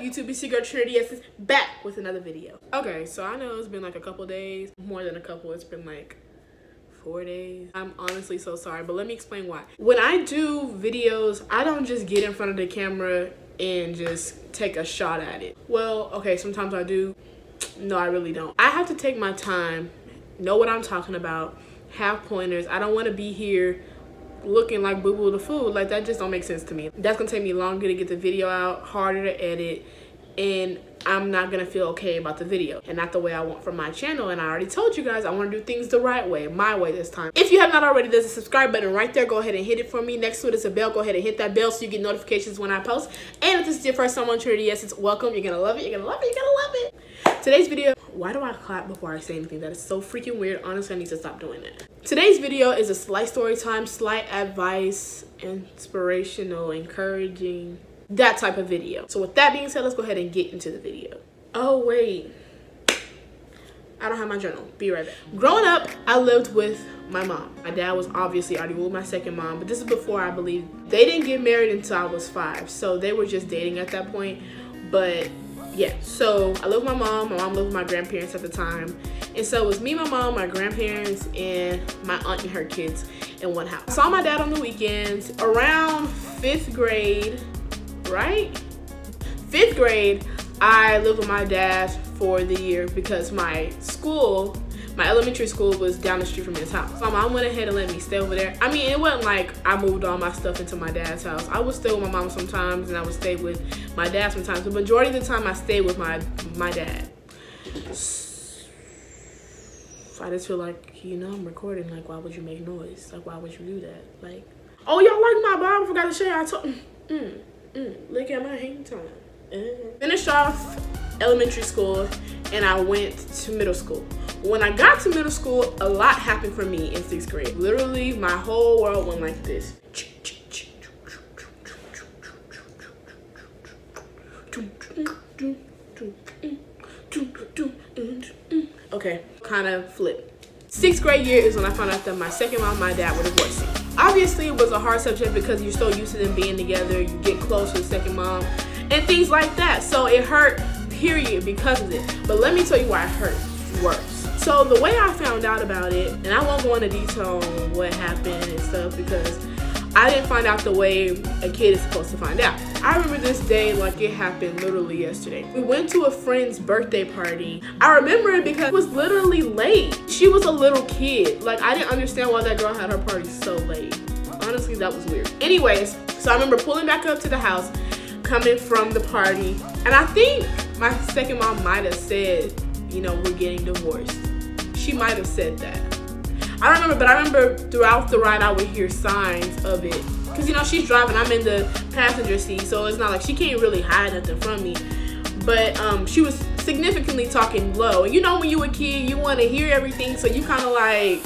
YouTube? It's your girl trynitee.essynce back with another video. Okay, so I know it's been like a couple days, more than a couple. It's been like 4 days. I'm honestly so sorry, but let me explain why. When I do videos, I don't just get in front of the camera and just take a shot at it. Well, okay, sometimes I do. No, I really don't. I have to take my time, know what I'm talking about, have pointers. I don't want to be here looking like boo-boo the food. Like, that just don't make sense to me. That's gonna take me longer to get the video out, harder to edit, and I'm not gonna feel okay about the video and not the way I want from my channel. And I already told you guys I want to do things the right way, my way this time. If you have not already, there's a subscribe button right there. Go ahead and hit it for me. Next to it is a bell. Go ahead and hit that bell so you get notifications when I post. And if this is your first time on trynitee.essynce, welcome. You're gonna love it. You're gonna love it. You're gonna love it. Today's video, why do I clap before I say anything? That is so freaking weird. Honestly, I need to stop doing that. Today's video is a slight story time, slight advice, inspirational, encouraging, that type of video. So with that being said, let's go ahead and get into the video. Oh wait, I don't have my journal. Be right back. Growing up, I lived with my mom. My dad was obviously already with my second mom, but this is before, I believe, they didn't get married until I was 5. So they were just dating at that point. But yeah, so I lived with my mom lived with my grandparents at the time. And so it was me, my mom, my grandparents, and my aunt and her kids in one house. I saw my dad on the weekends. Around 5th grade, right? 5th grade, I lived with my dad for the year because my school, my elementary school, was down the street from his house. So my mom went ahead and let me stay over there. I mean, it wasn't like I moved all my stuff into my dad's house. I would stay with my mom sometimes and I would stay with my dad sometimes. The majority of the time I stayed with my dad. I just feel like, you know, I'm recording. Like, why would you make noise? Like, why would you do that? Like, oh, y'all like my Bible? Forgot to share. I told look at my hang time. Finished off elementary school and I went to middle school. When I got to middle school, a lot happened for me in 6th grade. Literally, my whole world went like this. Okay, kind of flip. 6th grade year is when I found out that my second mom and my dad were divorcing. Obviously, it was a hard subject because you're so used to them being together. You get close with second mom and things like that. So it hurt, period, because of it. But let me tell you why it hurt worse. So the way I found out about it, and I won't go into detail on what happened and stuff because I didn't find out the way a kid is supposed to find out. I remember this day like it happened literally yesterday. We went to a friend's birthday party. I remember it because it was literally late. She was a little kid. Like, I didn't understand why that girl had her party so late. Honestly, that was weird. Anyways, so I remember pulling back up to the house, coming from the party, and I think my second mom might have said, you know, we're getting divorced. She might have said that. I don't remember, but I remember throughout the ride I would hear signs of it. Cause you know, she's driving, I'm in the passenger seat, so it's not like she can't really hide nothing from me. But she was significantly talking low. And you know, when you a kid, you want to hear everything, so you kind of like,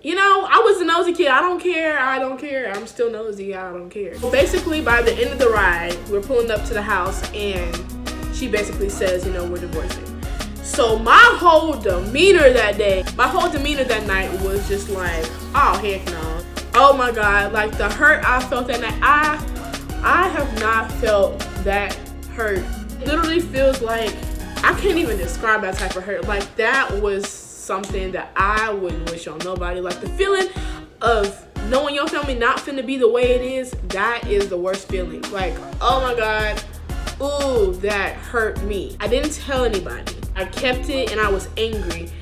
you know, I was a nosy kid. I don't care, I'm still nosy, I don't care. Well, basically, by the end of the ride, we're pulling up to the house and she basically says, you know, we're divorcing. So my whole demeanor that day, my whole demeanor that night was just like, oh heck no. Oh my God, like the hurt I felt that night, I have not felt that hurt. It literally feels like, I can't even describe that type of hurt. Like, that was something that I wouldn't wish on nobody. Like, the feeling of knowing your family not finna be the way it is, that is the worst feeling. Like, oh my God, ooh, that hurt me. I didn't tell anybody. I kept it and I was angry.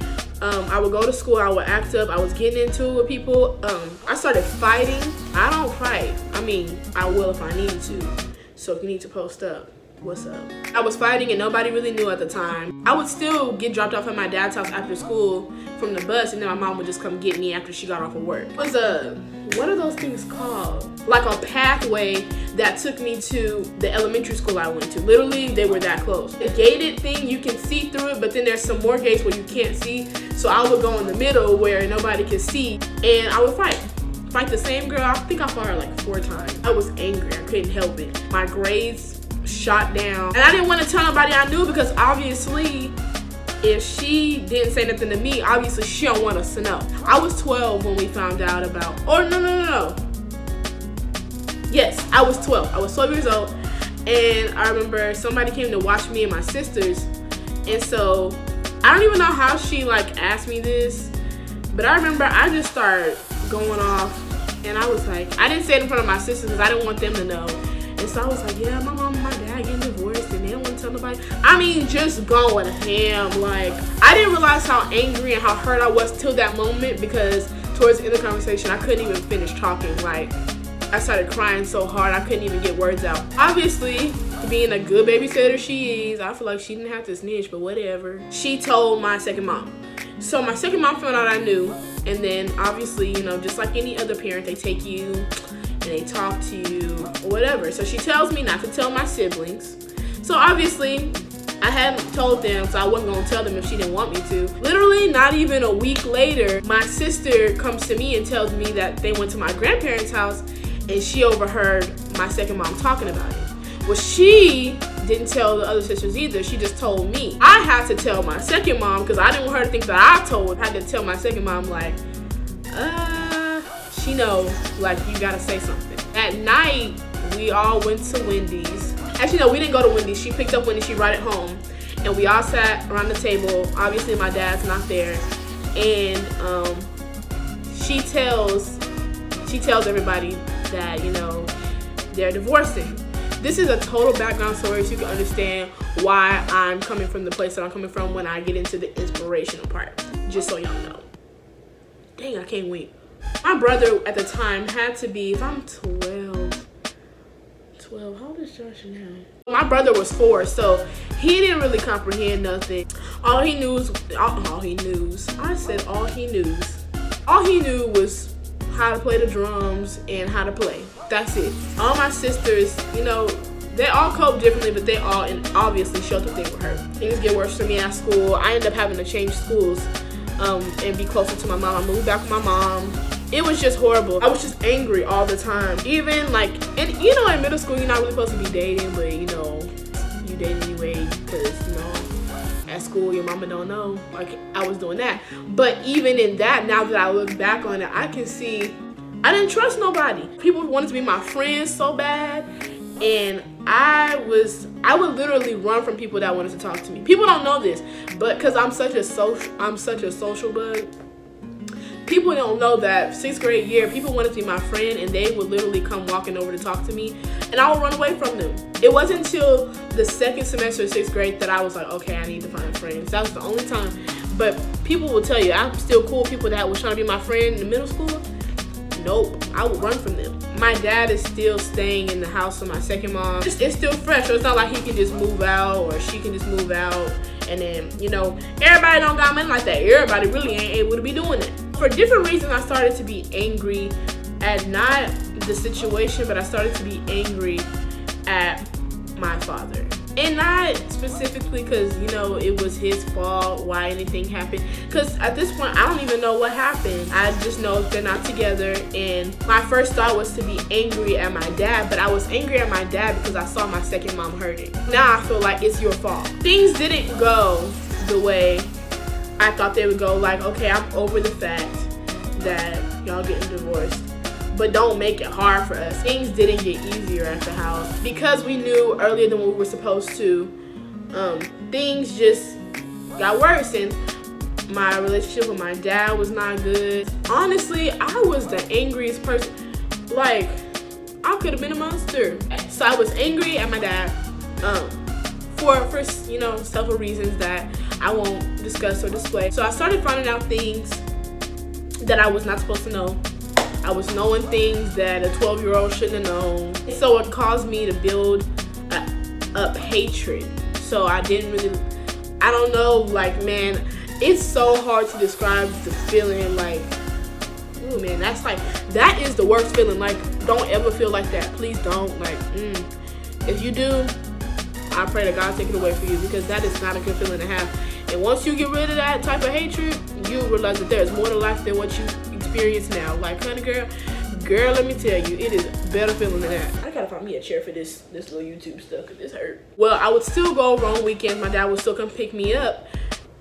I would go to school, I would act up, I was getting into it with people. I started fighting. I don't fight. I mean, I will if I need to. So if you need to post up, what's up? I was fighting and nobody really knew at the time. I would still get dropped off at my dad's house after school from the bus, and then my mom would just come get me after she got off of work. It was what are those things called? Like a pathway that took me to the elementary school I went to. Literally, they were that close. The gated thing, you can see through it, but then there's some more gates where you can't see. So I would go in the middle where nobody could see, and I would fight the same girl. I think I fought her like 4 times. I was angry, I couldn't help it. My grades shot down, and I didn't want to tell nobody I knew because obviously, if she didn't say nothing to me, obviously she don't want us to know. I was 12 when we found out about, or no. Yes, I was 12. I was 12 years old, And I remember somebody came to watch me and my sisters, and so I don't even know how she like asked me this, but I remember I just started going off, and I was like, I didn't say it in front of my sisters because I didn't want them to know. And so I was like, yeah, my mom and my dad getting divorced and they don't want to tell nobody. I mean, just going ham. Like, I didn't realize how angry and how hurt I was till that moment, because towards the end of the conversation, I couldn't even finish talking. Like, I started crying so hard, I couldn't even get words out. Obviously, being a good babysitter she is, I feel like she didn't have to snitch, but whatever. She told my second mom. So my second mom found out I knew, and then obviously, you know, just like any other parent, they take you and they talk to you or whatever. So she tells me not to tell my siblings. So obviously, I hadn't told them, so I wasn't gonna tell them if she didn't want me to. Literally, not even a week later, my sister comes to me and tells me that they went to my grandparents' house and she overheard my second mom talking about it. Well, she didn't tell the other sisters either. She just told me. I had to tell my second mom because I didn't want her to think that I told. I had to tell my second mom, like, she knows, like, you gotta say something. At night, we all went to Wendy's. Actually, no, we didn't go to Wendy's. She picked up Wendy's, she brought it home. And we all sat around the table. Obviously, my dad's not there. And she tells everybody that, you know, they're divorcing. This is a total background story so you can understand why I'm coming from the place that I'm coming from when I get into the inspirational part. Just so y'all know. Dang, I can't wait. My brother at the time had to be, if I'm 12, how old is Josh now? My brother was 4, so he didn't really comprehend nothing. All he knew was how to play the drums and how to play. That's it. All my sisters, you know, they all cope differently, but they all obviously showed that they were hurt. Things get worse for me at school. I ended up having to change schools and be closer to my mom. I moved back with my mom. It was just horrible. I was just angry all the time. Even like, and you know, in middle school, you're not really supposed to be dating, but you know, you date anyway because, you know, at school, your mama don't know. Like, I was doing that. But even in that, now that I look back on it, I can see I didn't trust nobody. People wanted to be my friends so bad, and I would literally run from people that wanted to talk to me. People don't know this, but because I'm such a social bug, people don't know that 6th grade year, people wanted to be my friend, and they would literally come walking over to talk to me, and I would run away from them. It wasn't until the 2nd semester of 6th grade that I was like, okay, I need to find friends. That was the only time. But people will tell you, I'm still cool with people that was trying to be my friend in middle school. Nope, I would run from them. My dad is still staying in the house with my second mom. It's still fresh, so it's not like he can just move out or she can just move out. And then, you know, everybody don't got money like that. Everybody really ain't able to be doing that. For different reasons, I started to be angry at not the situation, but I started to be angry at my father. And not specifically because, you know, it was his fault, why anything happened. Because at this point, I don't even know what happened. I just know they're not together. And my first thought was to be angry at my dad. But I was angry at my dad because I saw my second mom hurting. Now I feel like it's your fault. Things didn't go the way I thought they would go. Like, okay, I'm over the fact that y'all getting divorced, but don't make it hard for us. Things didn't get easier at the house because we knew earlier than we were supposed to. Things just got worse, and my relationship with my dad was not good. Honestly, I was the angriest person. Like, I could have been a monster. So I was angry at my dad for you know, several reasons that I won't discuss or display. So I started finding out things that I was not supposed to know. I was knowing things that a 12-year-old shouldn't have known. So it caused me to build up hatred. So I didn't really, I don't know, like, man, it's so hard to describe the feeling. Like, ooh, man, that's like, that is the worst feeling. Like, don't ever feel like that. Please don't. Like, if you do, I pray that God take it away for you, because that is not a good feeling to have. And once you get rid of that type of hatred, you realize that there's more to life than what you experience now. Like, honey girl, let me tell you, it is a better feeling than that. I gotta find me a chair for this little YouTube stuff, because this hurt. Well, I would still go over on weekends. My dad would still come pick me up.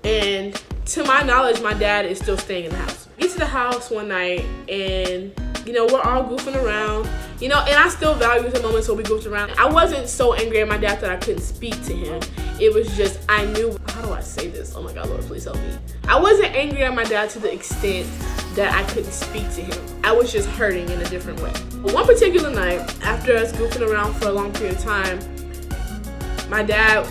And to my knowledge, my dad is still staying in the house. I get to the house one night, and You know, we're all goofing around, you know, and I still value the moments where we goofed around. I wasn't so angry at my dad that I couldn't speak to him. It was just, I knew, how do I say this? Oh my God, Lord, please help me. I wasn't angry at my dad to the extent that I couldn't speak to him. I was just hurting in a different way. One particular night, after us goofing around for a long period of time, my dad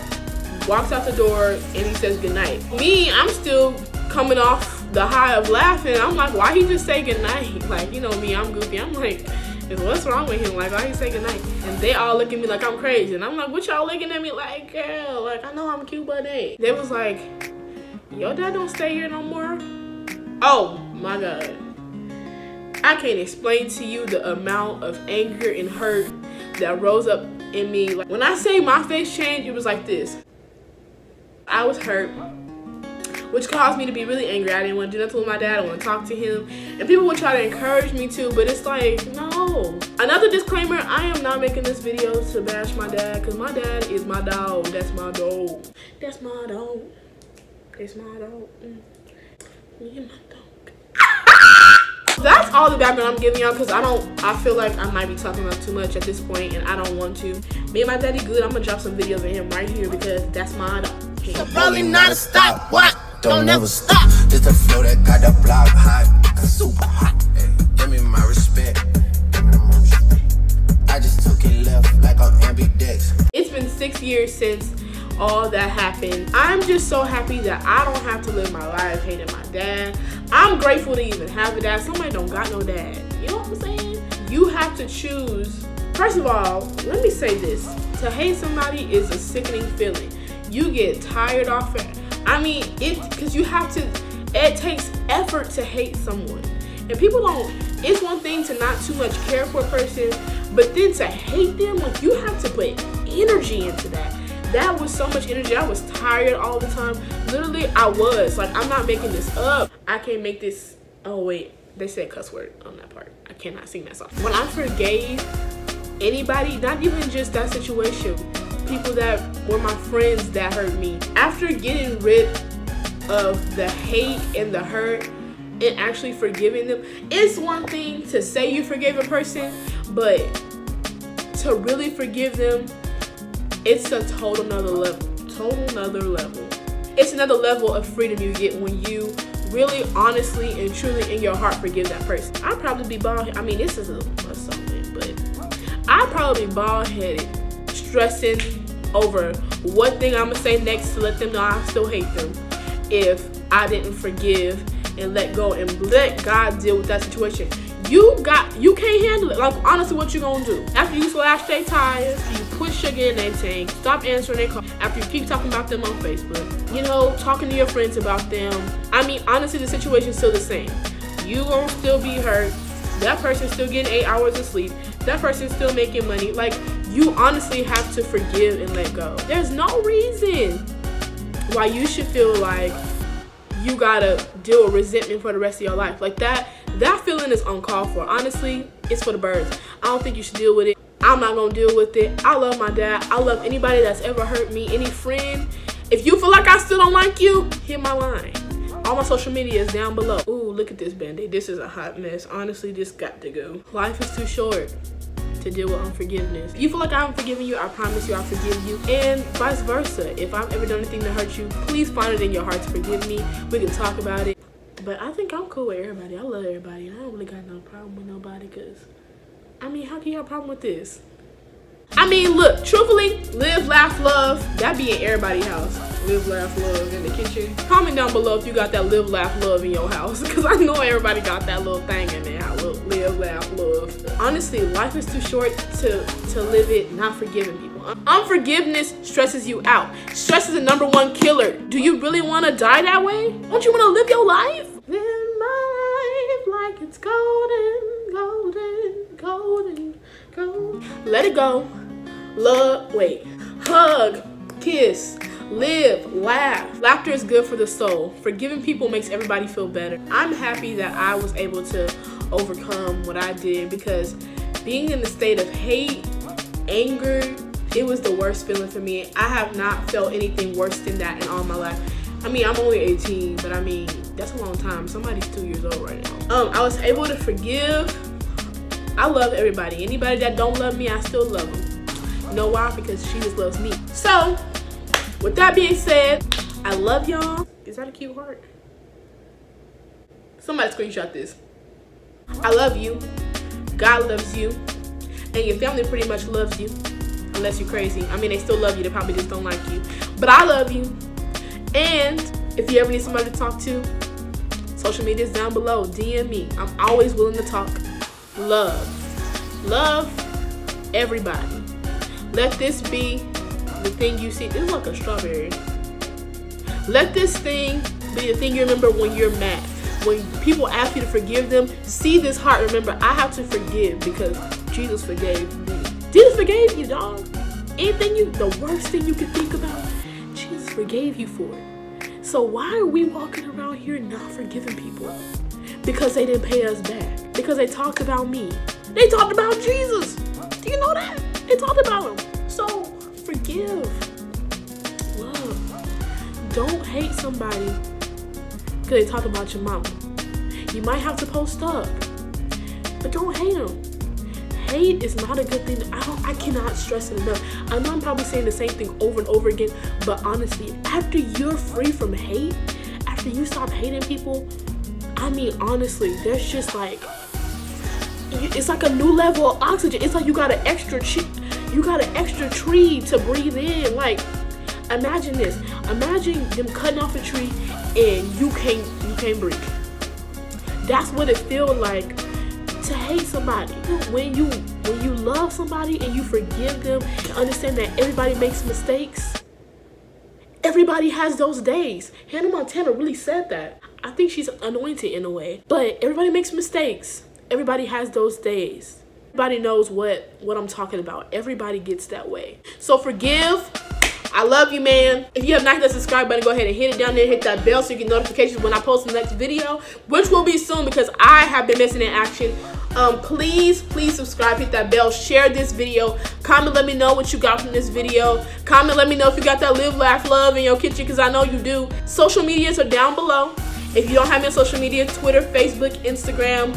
walks out the door and he says goodnight. Me, I'm still coming off the high of laughing. I'm like, why he just say goodnight? Like, you know me, I'm goofy. I'm like, what's wrong with him? Like, why he say goodnight? And they all look at me like I'm crazy. And I'm like, what y'all looking at me like, girl? Like, I know I'm cute, but they was like, your dad don't stay here no more? Oh my God. I can't explain to you the amount of anger and hurt that rose up in me. Like, when I say my face changed, it was like this. I was hurt, which caused me to be really angry. I didn't want to do nothing with my dad. I didn't want to talk to him. And people would try to encourage me to, but it's like, no. Another disclaimer, I am not making this video to bash my dad, because my dad is my dog. That's my dog. That's my dog. That's my dog. Me and my dog. That's all the background I'm giving y'all, because I feel like I might be talking about too much at this point, and I don't want to. Me and my daddy good. I'm gonna drop some videos of him right here, because that's my dog. So probably not a stop. What? Don't never stop. Just the flow that got the block hot, super hot. Hey, give me my respect. I just took it left like I'm ambidex. It's been 6 years since all that happened. I'm just so happy that I don't have to live my life hating my dad. I'm grateful to even have a dad. Somebody don't got no dad. You know what I'm saying? You have to choose. First of all, let me say this. To hate somebody is a sickening feeling. You get tired off it. I mean, because you have to, it takes effort to hate someone. And people don't, it's one thing to not too much care for a person, but then to hate them, like, you have to put energy into that. That was so much energy. I was tired all the time. Literally, I was. Like, I'm not making this up. I can't make this, oh wait, they said cuss word on that part. I cannot sing that song. When I forgave anybody, not even just that situation, people that were my friends that hurt me, after getting rid of the hate and the hurt and actually forgiving them, it's one thing to say you forgave a person, but to really forgive them, it's a total nother level. It's another level of freedom you get when you really honestly and truly in your heart forgive that person. I'd probably be bald. I mean, this is a something, but I'd probably be bald-headed, stressing over what thing I'm gonna say next to let them know I still hate them, if I didn't forgive and let go and let God deal with that situation. You can't handle it. Like, honestly, what you gonna do? After you slash their tires, you put sugar in their tank, stop answering their call, after you keep talking about them on Facebook, you know, talking to your friends about them. I mean, honestly, the situation's still the same. You gonna still be hurt. That person's still getting 8 hours of sleep. That person's still making money. Like, you honestly have to forgive and let go. There's no reason why you should feel like you gotta deal with resentment for the rest of your life. Like, that feeling is uncalled for. Honestly, it's for the birds. I don't think you should deal with it. I'm not gonna deal with it. I love my dad. I love anybody that's ever hurt me, any friend. If you feel like I still don't like you, hit my line. All my social media is down below. Ooh, look at this Band-Aid. This is a hot mess. Honestly, this got to go. Life is too short to deal with unforgiveness. If you feel like I haven't forgiven you, I promise you I'll forgive you. And vice versa. If I've ever done anything to hurt you, please find it in your heart to forgive me. We can talk about it. But I think I'm cool with everybody. I love everybody. And I don't really got no problem with nobody, because, I mean, how can you have a problem with this? I mean, look, truthfully, live, laugh, love. That be in everybody's house. Live, laugh, love in the kitchen. Comment down below if you got that live, laugh, love in your house, because I know everybody got that little thing in their house. Live, laugh, love. Honestly, life is too short to live it not forgiving people. Unforgiveness stresses you out. Stress is the #1 killer. Do you really want to die that way? Don't you want to live your life? Live my life like it's golden, golden, golden, golden. Let it go. Love, wait. Hug, kiss, live, laugh. Laughter is good for the soul. Forgiving people makes everybody feel better. I'm happy that I was able to overcome what I did, because being in the state of hate, anger, it was the worst feeling for me. I have not felt anything worse than that in all my life. I mean, I'm only 18, but I mean, that's a long time. Somebody's 2 years old right now. I was able to forgive I love everybody. Anybody that don't love me, I still love them. You know why? Because Jesus loves me. So, with that being said, I love y'all. Is that a cute heart? Somebody screenshot this. I love you. God loves you. And your family pretty much loves you. Unless you're crazy. I mean, they still love you. They probably just don't like you. But I love you. And if you ever need somebody to talk to, social media is down below. DM me. I'm always willing to talk. Love everybody. Let this be the thing you see. This is like a strawberry. Let this thing be the thing you remember when you're mad. When people ask you to forgive them, see this heart. Remember, I have to forgive because Jesus forgave me. Jesus forgave you, dog. Anything the worst thing you could think about, Jesus forgave you for it. So why are we walking around here not forgiving people? Because they didn't pay us back. Because they talked about me. They talked about Jesus. Do you know that? They talked about him. So forgive. Love. Don't hate somebody because they talk about your mama. You might have to post up, but don't hate them. Hate is not a good thing. I cannot stress it enough. I know I'm probably saying the same thing over and over again, but honestly, after you're free from hate, after you stop hating people, I mean, honestly, there's just like, it's like a new level of oxygen. It's like you got an extra tree to breathe in. Like, imagine this. Imagine them cutting off a tree and you can't breathe. That's what it feels like to hate somebody. When you love somebody and you forgive them and understand that everybody makes mistakes. Everybody has those days. Hannah Montana really said that. I think she's anointed in a way. But everybody makes mistakes. Everybody has those days. Everybody knows what I'm talking about. Everybody gets that way. So forgive. I love you, man. If you have not hit that subscribe button, go ahead and hit it down there. Hit that bell so you get notifications when I post the next video, which will be soon because I have been missing in action. Please subscribe, hit that bell, share this video, comment, let me know what you got from this video. Comment, let me know if you got that live, laugh, love in your kitchen because I know you do. Social medias are down below. If you don't have me on social media, Twitter, Facebook, Instagram,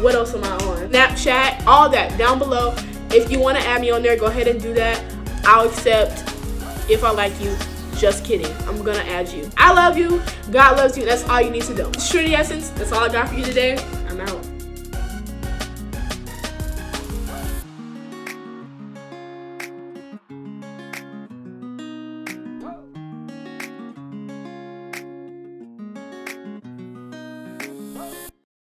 what else am I on? Snapchat, all that down below. If you want to add me on there, go ahead and do that. I'll accept if I like you. Just kidding. I'm gonna add you. I love you. God loves you. That's all you need to know. It's Trinity Essence. That's all I got for you today.